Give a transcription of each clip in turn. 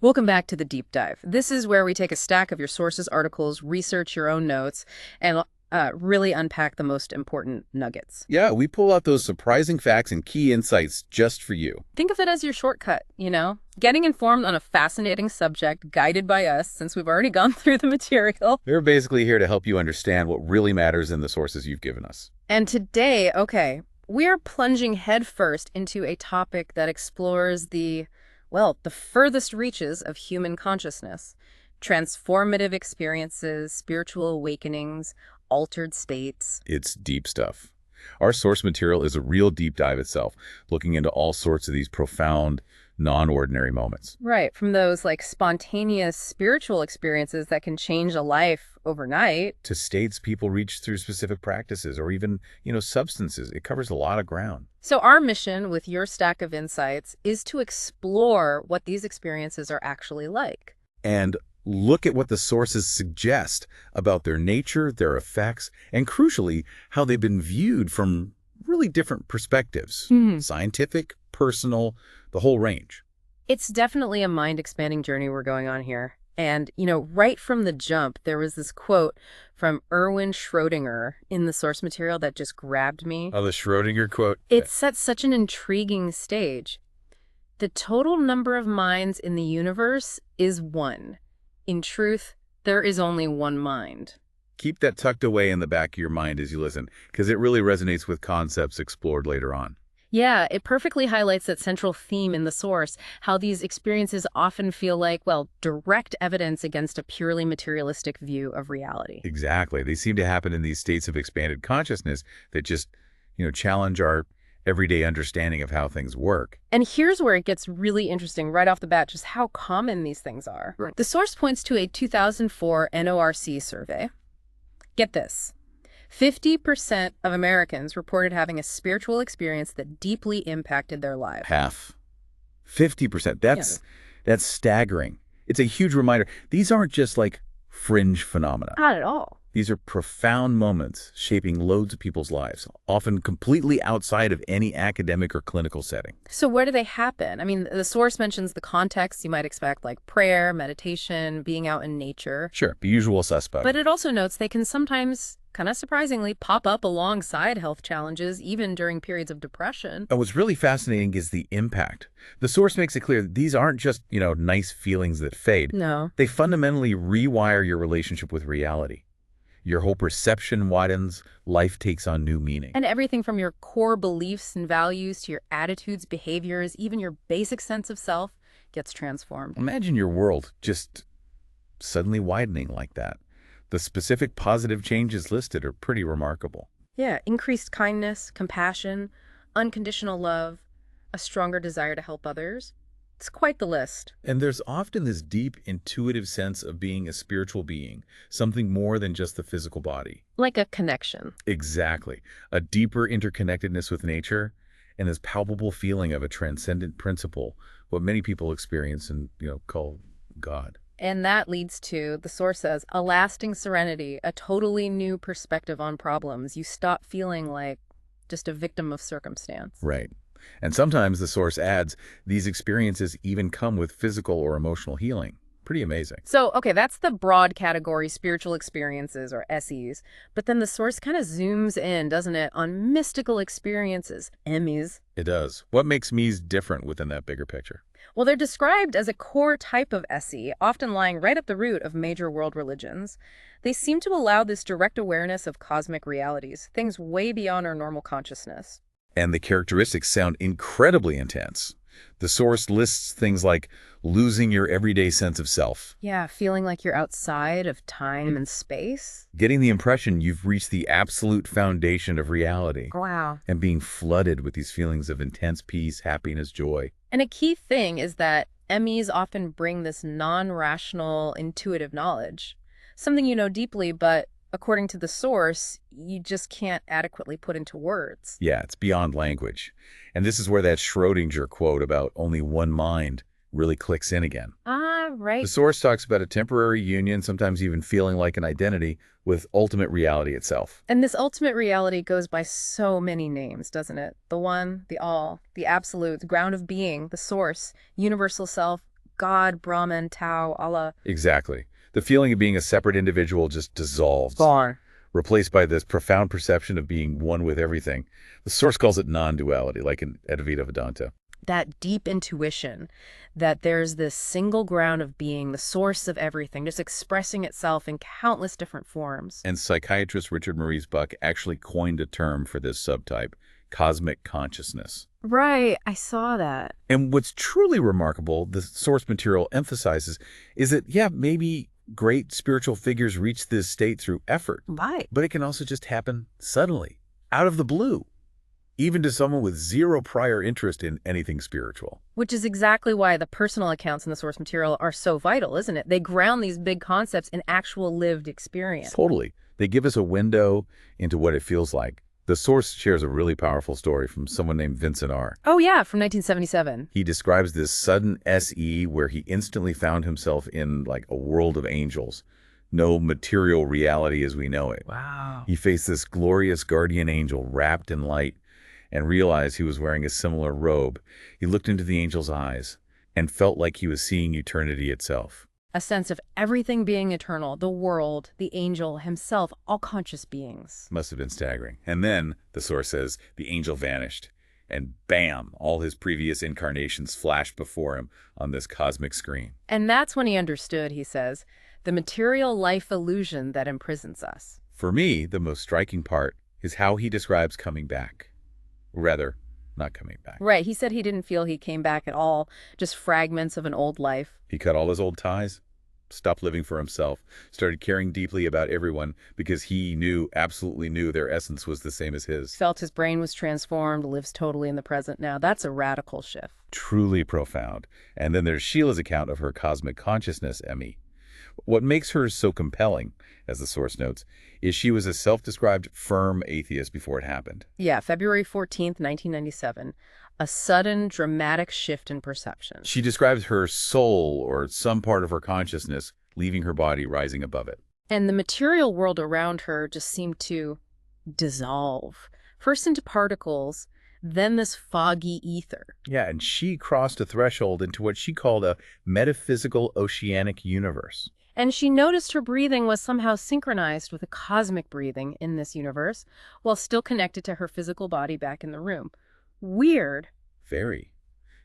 Welcome back to the deep dive. This is where we take a stack of your sources, articles, research your own notes, and really unpack the most important nuggets. Yeah, we pull out those surprising facts and key insights just for you. Think of it as your shortcut, Getting informed on a fascinating subject guided by us, since we've already gone through the material. We're basically here to help you understand what really matters in the sources you've given us. And today, we are plunging headfirst into a topic that explores the furthest reaches of human consciousness. Transformative experiences, spiritual awakenings, altered states. It's deep stuff. Our source material is a real deep dive itself, looking into all sorts of these profound, non-ordinary moments. Right, from those spontaneous spiritual experiences that can change a life overnight. To states people reach through specific practices or even, substances. It covers a lot of ground. So our mission with your stack of insights is to explore what these experiences are actually like. And look at what the sources suggest about their nature, their effects, and crucially, how they've been viewed from really different perspectives. Scientific, personal, the whole range. It's definitely a mind-expanding journey we're going on here. And, right from the jump, there was this quote from Erwin Schrödinger in the source material that just grabbed me. Oh, the Schrödinger quote. It sets such an intriguing stage. The total number of minds in the universe is one. In truth, there is only one mind. Keep that tucked away in the back of your mind as you listen, because it really resonates with concepts explored later on. Yeah, it perfectly highlights that central theme in the source, how these experiences often feel like, direct evidence against a purely materialistic view of reality. Exactly. They seem to happen in these states of expanded consciousness that just, challenge our everyday understanding of how things work. And here's where it gets really interesting right off the bat, just how common these things are. Right. The source points to a 2004 NORC survey. Get this. 50% of Americans reported having a spiritual experience that deeply impacted their lives. Half. 50%. That's staggering. It's a huge reminder. These aren't just fringe phenomena. Not at all. These are profound moments shaping loads of people's lives, often completely outside of any academic or clinical setting. So where do they happen? I mean, the source mentions the context you might expect, like prayer, meditation, being out in nature. Sure, the usual suspect. But it also notes they can sometimes, kind of surprisingly, pop up alongside health challenges, even during periods of depression. And what's really fascinating is the impact. The source makes it clear that these aren't just, nice feelings that fade. No. They fundamentally rewire your relationship with reality. Your whole perception widens, life takes on new meaning. And everything from your core beliefs and values to your attitudes, behaviors, even your basic sense of self gets transformed. Imagine your world just suddenly widening like that. The specific positive changes listed are pretty remarkable. Yeah, increased kindness, compassion, unconditional love, a stronger desire to help others. It's quite the list. And there's often this deep, intuitive sense of being a spiritual being, something more than just the physical body. Like a connection. Exactly. A deeper interconnectedness with nature and this palpable feeling of a transcendent principle, what many people experience and, call God. And that leads to, the source says, a lasting serenity, a totally new perspective on problems. You stop feeling like just a victim of circumstance. Right. And sometimes the source adds, these experiences even come with physical or emotional healing. Pretty amazing. So, that's the broad category, spiritual experiences, or SEs. But then the source kind of zooms in, doesn't it, on mystical experiences, MEs. It does. What makes MEs different within that bigger picture? Well, they're described as a core type of SE, often lying right at the root of major world religions. They seem to allow this direct awareness of cosmic realities, things way beyond our normal consciousness. And the characteristics sound incredibly intense. The source lists things like losing your everyday sense of self. Yeah, feeling like you're outside of time and space. Getting the impression you've reached the absolute foundation of reality. Wow. And being flooded with these feelings of intense peace, happiness, joy. And a key thing is that MEs often bring this non-rational, intuitive knowledge. Something you know deeply, but according to the source, you just can't adequately put into words. Yeah, it's beyond language. And this is where that Schrödinger quote about only one mind really clicks in again. Right. The source talks about a temporary union, sometimes even feeling like an identity, with ultimate reality itself. And this ultimate reality goes by so many names, doesn't it? The one, the all, the absolute, the ground of being, the source, universal self, God, Brahman, Tao, Allah. Exactly. The feeling of being a separate individual just dissolves, Gone. replaced by this profound perception of being one with everything. The Source calls it non-duality, like in Advaita Vedanta. That deep intuition that there's this single ground of being, the source of everything, just expressing itself in countless different forms. And psychiatrist Richard Maurice Buck actually coined a term for this subtype, cosmic consciousness. Right, I saw that. And what's truly remarkable, the source material emphasizes, is that, yeah, maybe great spiritual figures reach this state through effort. Right. But it can also just happen suddenly, out of the blue, even to someone with zero prior interest in anything spiritual. Which is exactly why the personal accounts in the source material are so vital, isn't it? They ground these big concepts in actual lived experience. Totally. They give us a window into what it feels like. The Source shares a really powerful story from someone named Vincent R. Oh yeah, from 1977. He describes this sudden SE where he instantly found himself in like a world of angels. No material reality as we know it. Wow. He faced this glorious guardian angel wrapped in light and realized he was wearing a similar robe. He looked into the angel's eyes and felt like he was seeing eternity itself. A sense of everything being eternal, the world, the angel, himself, all conscious beings. Must have been staggering. And then, the Source says, the angel vanished. And bam, all his previous incarnations flashed before him on this cosmic screen. And that's when he understood, he says, the material life illusion that imprisons us. For me, the most striking part is how he describes coming back. Rather, not coming back. Right, he said he didn't feel he came back at all, just fragments of an old life. He cut all his old ties, stopped living for himself, started caring deeply about everyone because he absolutely knew their essence was the same as his. Felt his brain was transformed, lives totally in the present now. That's a radical shift. Truly profound. And then there's Sheila's account of her cosmic consciousness, Emmy. What makes her so compelling, as the Source notes, is she was a self-described firm atheist before it happened. Yeah, February 14th, 1997. A sudden, dramatic shift in perception. She describes her soul, or some part of her consciousness, leaving her body, rising above it. And the material world around her just seemed to dissolve. First into particles, then this foggy ether. Yeah, and she crossed a threshold into what she called a metaphysical oceanic universe. And she noticed her breathing was somehow synchronized with a cosmic breathing in this universe, while still connected to her physical body back in the room. Weird. Very.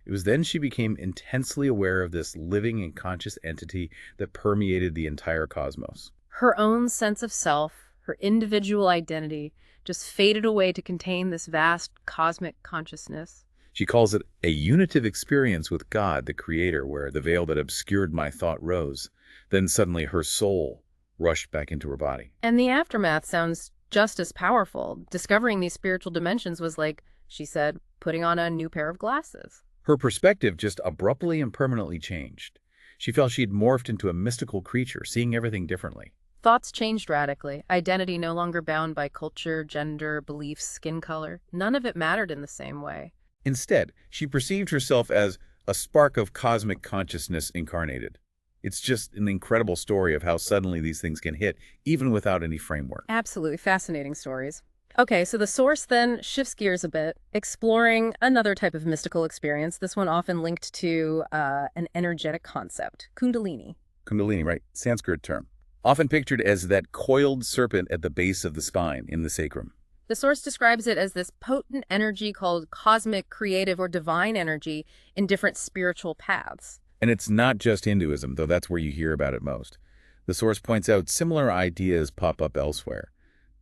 It was then she became intensely aware of this living and conscious entity that permeated the entire cosmos. Her own sense of self, her individual identity, just faded away to contain this vast cosmic consciousness. She calls it a unitive experience with God, the Creator, where the veil that obscured my thought rose. Then suddenly her soul rushed back into her body. And the aftermath sounds just as powerful. Discovering these spiritual dimensions was like, she said, putting on a new pair of glasses. Her perspective just abruptly and permanently changed. She felt she'd morphed into a mystical creature, seeing everything differently. Thoughts changed radically. Identity no longer bound by culture, gender, beliefs, skin color. None of it mattered in the same way. Instead, she perceived herself as a spark of cosmic consciousness incarnated. It's just an incredible story of how suddenly these things can hit, even without any framework. Absolutely fascinating stories. Okay, so the Source then shifts gears a bit, exploring another type of mystical experience, this one often linked to an energetic concept, kundalini. Kundalini, right? Sanskrit term. Often pictured as that coiled serpent at the base of the spine in the sacrum. The Source describes it as this potent energy called cosmic, creative, or divine energy in different spiritual paths. And it's not just Hinduism, though that's where you hear about it most. The Source points out similar ideas pop up elsewhere.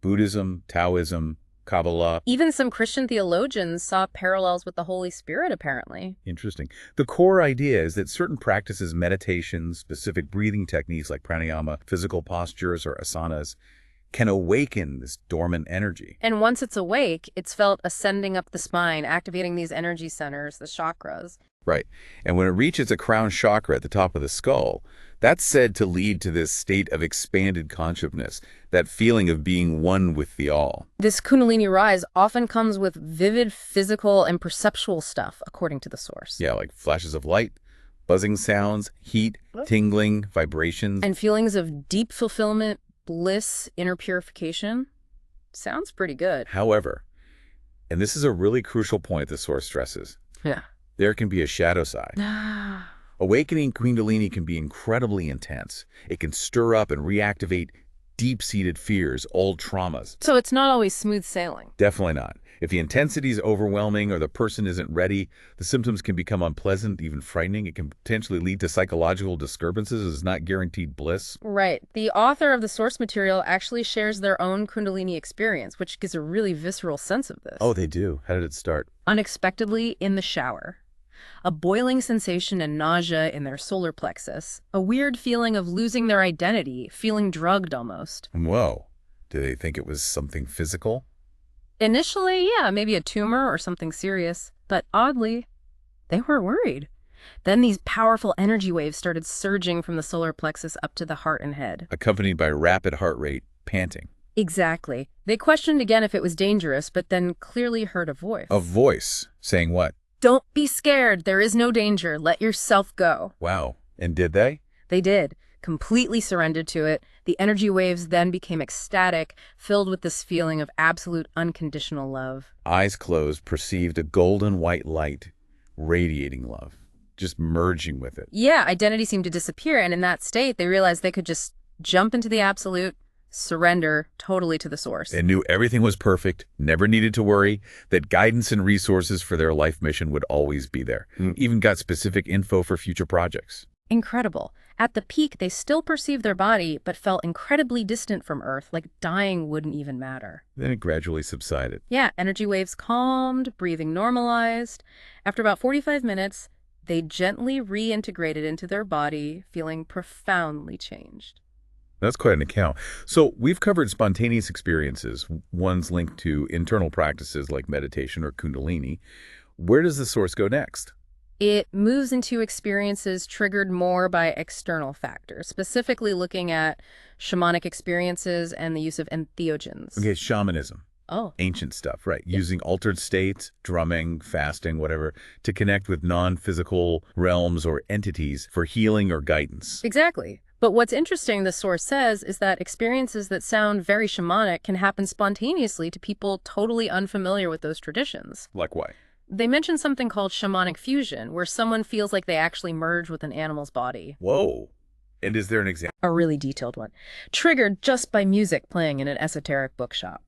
Buddhism, Taoism, Kabbalah. Even some Christian theologians saw parallels with the Holy Spirit, apparently. Interesting. The core idea is that certain practices, meditations, specific breathing techniques like pranayama, physical postures, or asanas, can awaken this dormant energy. And once it's awake, it's felt ascending up the spine, activating these energy centers, the chakras. Right. And when it reaches a crown chakra at the top of the skull, that's said to lead to this state of expanded consciousness, that feeling of being one with the all. This kundalini rise often comes with vivid physical and perceptual stuff, according to the Source. Yeah, like flashes of light, buzzing sounds, heat, tingling, vibrations. And feelings of deep fulfillment, bliss, inner purification. Sounds pretty good. However, and this is a really crucial point the Source stresses, Yeah. there can be a shadow side. Awakening kundalini can be incredibly intense. It can stir up and reactivate deep-seated fears, old traumas. So it's not always smooth sailing. Definitely not. If the intensity is overwhelming or the person isn't ready, the symptoms can become unpleasant, even frightening. It can potentially lead to psychological disturbances. It's not guaranteed bliss. Right. The author of the source material actually shares their own kundalini experience, which gives a really visceral sense of this. Oh, they do. How did it start? Unexpectedly in the shower. A boiling sensation and nausea in their solar plexus. A weird feeling of losing their identity, feeling drugged almost. Whoa. Do they think it was something physical? Initially, yeah, maybe a tumor or something serious. But oddly, they were worried. Then these powerful energy waves started surging from the solar plexus up to the heart and head. Accompanied by rapid heart rate, panting. Exactly. They questioned again if it was dangerous, but then clearly heard a voice. A voice saying what? Don't be scared. There is no danger. Let yourself go. Wow. And did they? They did. Completely surrendered to it. The energy waves then became ecstatic, filled with this feeling of absolute unconditional love. Eyes closed, perceived a golden white light, radiating love, just merging with it. Yeah, identity seemed to disappear, and in that state, they realized they could just jump into the absolute, surrender totally to the source. They knew everything was perfect, never needed to worry, that guidance and resources for their life mission would always be there. Even got specific info for future projects. Incredible. At the peak, they still perceived their body, but felt incredibly distant from Earth, like dying wouldn't even matter. Then it gradually subsided. Yeah, energy waves calmed, breathing normalized. After about 45 minutes, they gently reintegrated into their body, feeling profoundly changed. That's quite an account. So we've covered spontaneous experiences, ones linked to internal practices like meditation or kundalini. Where does the source go next? It moves into experiences triggered more by external factors, specifically looking at shamanic experiences and the use of entheogens. Okay, shamanism. Oh. Ancient stuff, right? Yeah. Using altered states, drumming, fasting, whatever, to connect with non-physical realms or entities for healing or guidance. Exactly. But what's interesting, the source says, is that experiences that sound very shamanic can happen spontaneously to people totally unfamiliar with those traditions. Like what? They mention something called shamanic fusion, where someone feels like they actually merge with an animal's body. Whoa. And is there an example? A really detailed one. Triggered just by music playing in an esoteric bookshop.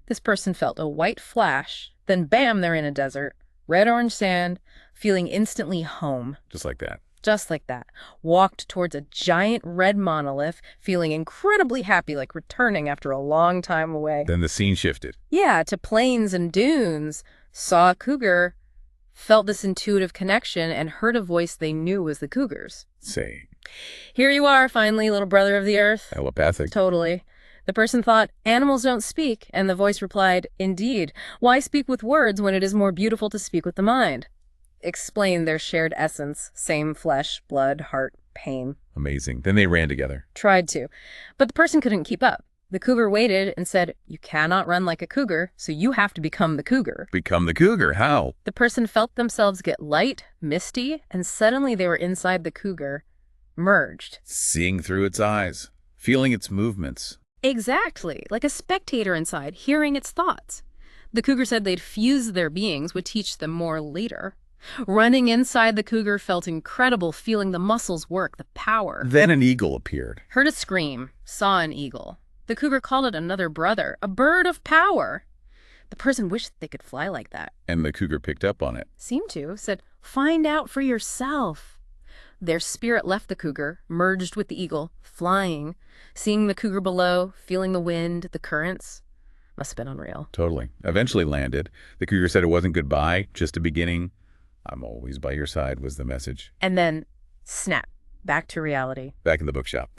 This person felt a white flash, then bam, they're in a desert, red-orange sand, feeling instantly home. Just like that. Just like that. Walked towards a giant red monolith, feeling incredibly happy, like returning after a long time away. Then the scene shifted. Yeah, to plains and dunes. Saw a cougar, felt this intuitive connection, and heard a voice they knew was the cougar's. Saying, "Here you are, finally, little brother of the earth." telepathic. Totally. The person thought, "Animals don't speak," and the voice replied, "Indeed. Why speak with words when it is more beautiful to speak with the mind?" Explained their shared essence, same flesh, blood, heart, pain. Amazing. Then they ran together. Tried to. But the person couldn't keep up. The cougar waited and said, "You cannot run like a cougar, so you have to become the cougar." Become the cougar. How? The person felt themselves get light, misty, and suddenly they were inside the cougar, merged. Seeing through its eyes, feeling its movements. Exactly, like a spectator inside, hearing its thoughts. The cougar said they'd fuse their beings, would teach them more later. Running inside the cougar felt incredible, feeling the muscles work, the power. Then an eagle appeared. Heard a scream, saw an eagle. The cougar called it another brother, a bird of power. The person wished they could fly like that. And the cougar picked up on it. Seemed to, said, "Find out for yourself." Their spirit left the cougar, merged with the eagle, flying, seeing the cougar below, feeling the wind, the currents. Must have been unreal. Totally. Eventually landed. The cougar said it wasn't goodbye, just a beginning. "I'm always by your side," was the message. And then, snap, back to reality. Back in the bookshop.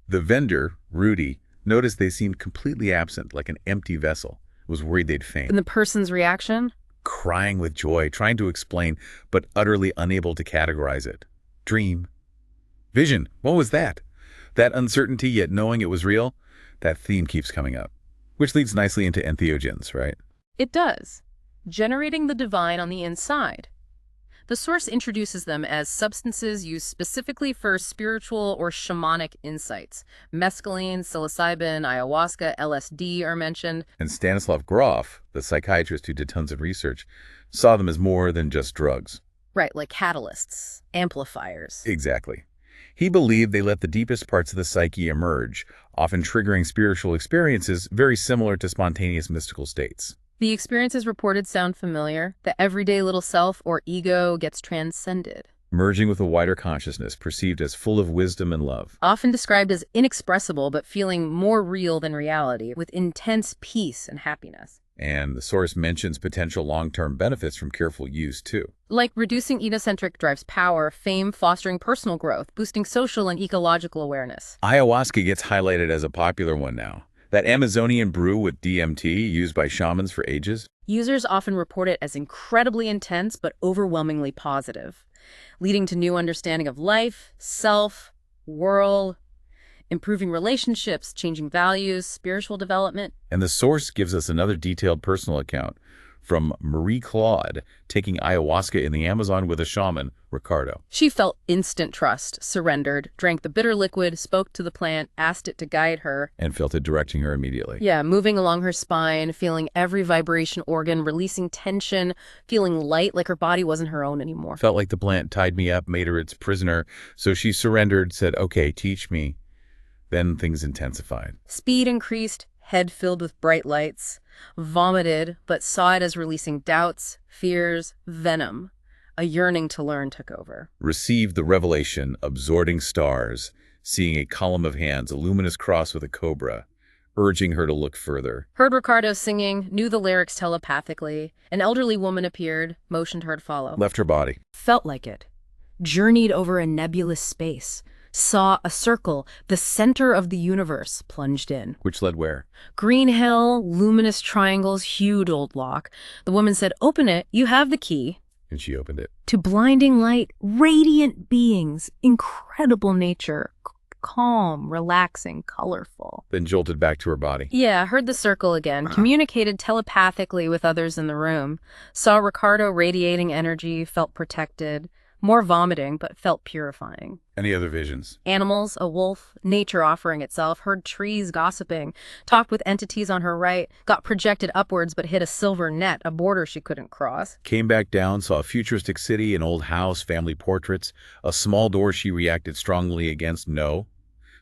The vendor, Rudy, noticed they seemed completely absent, like an empty vessel. Was worried they'd faint. And the person's reaction? Crying with joy, trying to explain, but utterly unable to categorize it. Dream. Vision. What was that? That uncertainty, yet knowing it was real? That theme keeps coming up. Which leads nicely into entheogens, right? It does. Generating the divine on the inside. The source introduces them as substances used specifically for spiritual or shamanic insights. Mescaline, psilocybin, ayahuasca, LSD are mentioned. And Stanislav Grof, the psychiatrist who did tons of research, saw them as more than just drugs. Right, like catalysts, amplifiers. Exactly. He believed they let the deepest parts of the psyche emerge, often triggering spiritual experiences very similar to spontaneous mystical states. The experiences reported sound familiar. The everyday little self or ego gets transcended. Merging with a wider consciousness perceived as full of wisdom and love. Often described as inexpressible but feeling more real than reality, with intense peace and happiness. And the source mentions potential long-term benefits from careful use, too. Like reducing egocentric drives power, fame, fostering personal growth, boosting social and ecological awareness. Ayahuasca gets highlighted as a popular one now. That Amazonian brew with DMT used by shamans for ages. Users often report it as incredibly intense but overwhelmingly positive, leading to new understanding of life, self, world, improving relationships, changing values, spiritual development. And the source gives us another detailed personal account from Marie Claude taking ayahuasca in the Amazon with a shaman, Ricardo. She felt instant trust, surrendered, drank the bitter liquid, spoke to the plant, asked it to guide her. And felt it directing her immediately. Yeah, moving along her spine, feeling every vibration organ, releasing tension, feeling light like her body wasn't her own anymore. Felt like the plant tied me up, made her its prisoner. So she surrendered, said, okay, teach me. Then things intensified. Speed increased, head filled with bright lights, vomited, but saw it as releasing doubts, fears, venom. A yearning to learn took over. Received the revelation, absorbing stars, seeing a column of hands, a luminous cross with a cobra, urging her to look further. Heard Ricardo singing, knew the lyrics telepathically. An elderly woman appeared, motioned her to follow. Left her body. Felt like it. Journeyed over a nebulous space. Saw a circle, the center of the universe, plunged in. Which led where? Green hill, luminous triangles, huge old lock. The woman said, open it, you have the key. And she opened it. To blinding light, radiant beings, incredible nature, calm, relaxing, colorful. Then jolted back to her body. Yeah, heard the circle again, communicated telepathically with others in the room, saw Ricardo radiating energy, felt protected. More vomiting, but felt purifying. Any other visions? Animals, a wolf, nature offering itself, heard trees gossiping, talked with entities on her right, got projected upwards but hit a silver net, a border she couldn't cross. Came back down, saw a futuristic city, an old house, family portraits, a small door she reacted strongly against, no.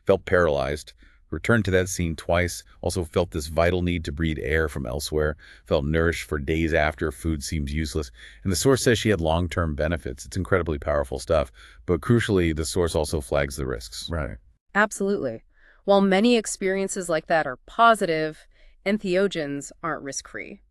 Felt paralyzed. Returned to that scene twice, also felt this vital need to breathe air from elsewhere, felt nourished for days after, food seems useless. And the source says she had long-term benefits. It's incredibly powerful stuff. But crucially, the source also flags the risks. Right. Absolutely. While many experiences like that are positive, entheogens aren't risk-free.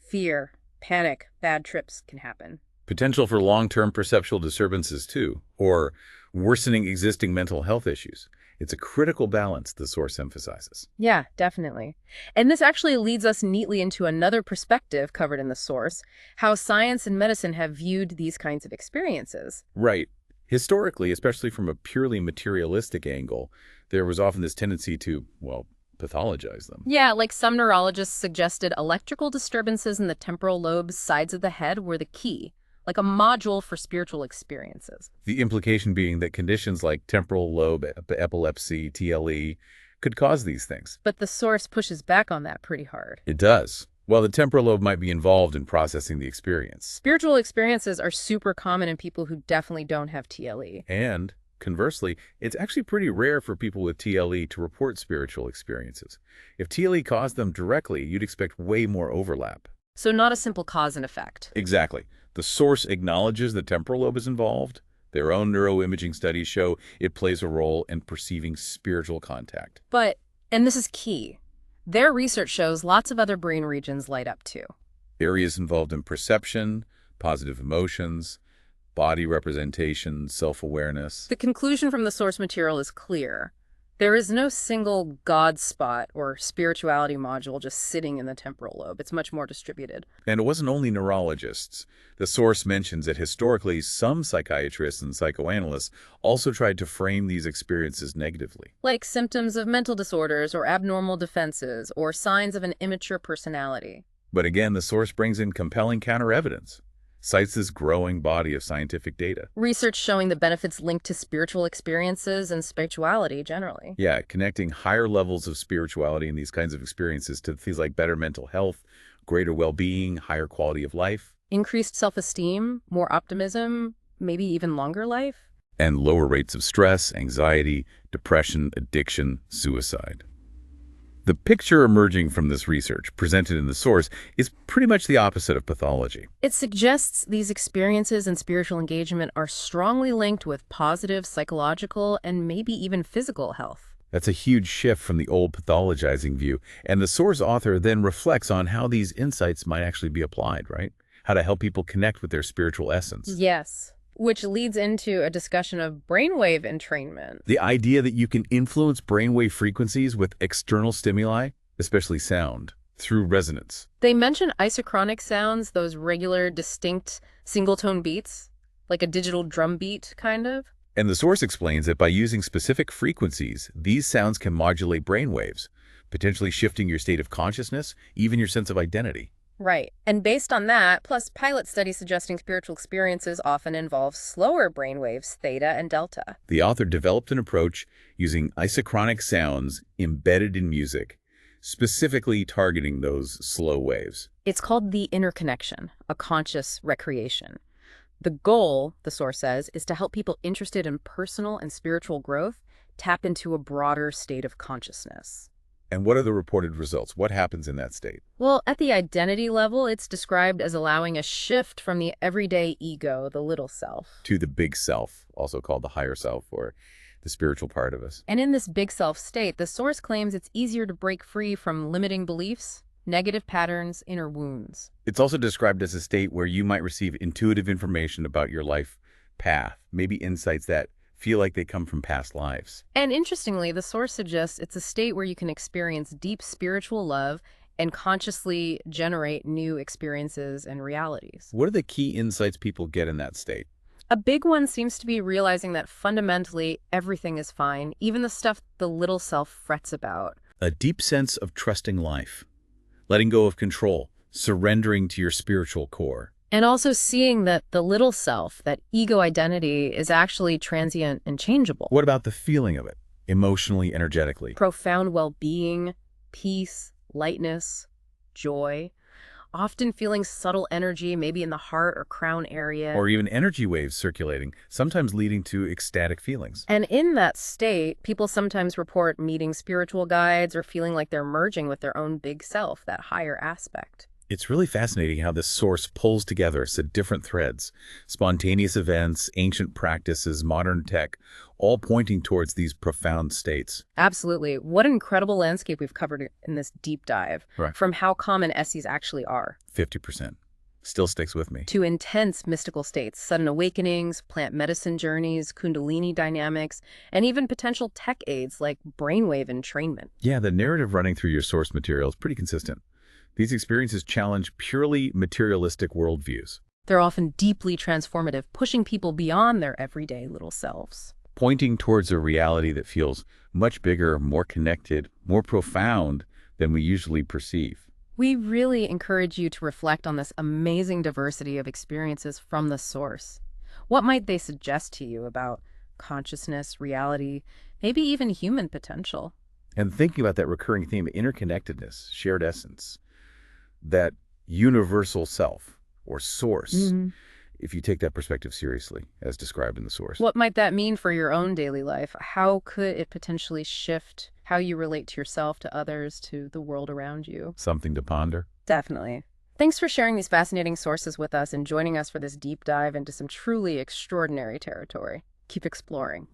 Fear, panic, bad trips can happen. Potential for long-term perceptual disturbances too, or worsening existing mental health issues. It's a critical balance, the source emphasizes. Yeah, definitely. And this actually leads us neatly into another perspective covered in the source, how science and medicine have viewed these kinds of experiences. Right. Historically, especially from a purely materialistic angle, there was often this tendency to, well, pathologize them. Yeah, like some neurologists suggested electrical disturbances in the temporal lobes, sides of the head, were the key. Like a module for spiritual experiences. The implication being that conditions like temporal lobe epilepsy, TLE, could cause these things. But the source pushes back on that pretty hard. It does. While the temporal lobe might be involved in processing the experience. Spiritual experiences are super common in people who definitely don't have TLE. And conversely, it's actually pretty rare for people with TLE to report spiritual experiences. If TLE caused them directly, you'd expect way more overlap. So not a simple cause and effect. Exactly. The source acknowledges the temporal lobe is involved. Their own neuroimaging studies show it plays a role in perceiving spiritual contact. But, and this is key, their research shows lots of other brain regions light up too. Areas involved in perception, positive emotions, body representation, self-awareness. The conclusion from the source material is clear. There is no single God spot or spirituality module just sitting in the temporal lobe. It's much more distributed. And it wasn't only neurologists. The source mentions that historically some psychiatrists and psychoanalysts also tried to frame these experiences negatively. Like symptoms of mental disorders or abnormal defenses or signs of an immature personality. But again, the source brings in compelling counter-evidence. Cites this growing body of scientific data. Research showing the benefits linked to spiritual experiences and spirituality generally. Yeah, connecting higher levels of spirituality in these kinds of experiences to things like better mental health, greater well-being, higher quality of life. increased self-esteem, more optimism, maybe even longer life. And lower rates of stress, anxiety, depression, addiction, suicide. The picture emerging from this research, presented in the source, is pretty much the opposite of pathology. It suggests these experiences and spiritual engagement are strongly linked with positive psychological and maybe even physical health. That's a huge shift from the old pathologizing view, and the source author then reflects on how these insights might actually be applied, right? How to help people connect with their spiritual essence. Yes, which leads into a discussion of brainwave entrainment. The idea that you can influence brainwave frequencies with external stimuli, especially sound, through resonance. They mention isochronic sounds, those regular, distinct, single-tone beats, like a digital drum beat, kind of. And the source explains that by using specific frequencies, these sounds can modulate brainwaves, potentially shifting your state of consciousness, even your sense of identity. Right. And based on that, plus pilot studies suggesting spiritual experiences often involve slower brainwaves, theta and delta. The author developed an approach using isochronic sounds embedded in music, specifically targeting those slow waves. It's called the interconnection, a conscious recreation. The goal, the source says, is to help people interested in personal and spiritual growth tap into a broader state of consciousness. And what are the reported results? What happens in that state? Well, at the identity level, it's described as allowing a shift from the everyday ego, the little self, To the big self, also called the higher self, or the spiritual part of us. And in this big self state, the source claims it's easier to break free from limiting beliefs, negative patterns, inner wounds. It's also described as a state where you might receive intuitive information about your life path, maybe insights that feel like they come from past lives. And interestingly, the source suggests it's a state where you can experience deep spiritual love and consciously generate new experiences and realities. What are the key insights people get in that state? A big one seems to be realizing that fundamentally everything is fine, even the stuff the little self frets about. A deep sense of trusting life, letting go of control, surrendering to your spiritual core. And also seeing that the little self, that ego identity, is actually transient and changeable. What about the feeling of it, emotionally, energetically? Profound well-being, peace, lightness, joy, often feeling subtle energy, maybe in the heart or crown area. Or even energy waves circulating, sometimes leading to ecstatic feelings. And in that state, people sometimes report meeting spiritual guides or feeling like they're merging with their own big self, that higher aspect. It's really fascinating how this source pulls together different threads, spontaneous events, ancient practices, modern tech, all pointing towards these profound states. Absolutely. What an incredible landscape we've covered in this deep dive. Right. From how common SEs actually are. 50%. Still sticks with me. To intense mystical states, sudden awakenings, plant medicine journeys, kundalini dynamics, and even potential tech aids like brainwave entrainment. Yeah, the narrative running through your source material is pretty consistent. These experiences challenge purely materialistic worldviews, They're often deeply transformative, pushing people beyond their everyday little selves. pointing towards a reality that feels much bigger, more connected, more profound than we usually perceive. We really encourage you to reflect on this amazing diversity of experiences from the source. What might they suggest to you about consciousness, reality, maybe even human potential? And thinking about that recurring theme of interconnectedness, shared essence, that universal self or source, if you take that perspective seriously, as described in the source. What might that mean for your own daily life? How could it potentially shift how you relate to yourself, to others, to the world around you? Something to ponder. Definitely. Thanks for sharing these fascinating sources with us and joining us for this deep dive into some truly extraordinary territory. Keep exploring.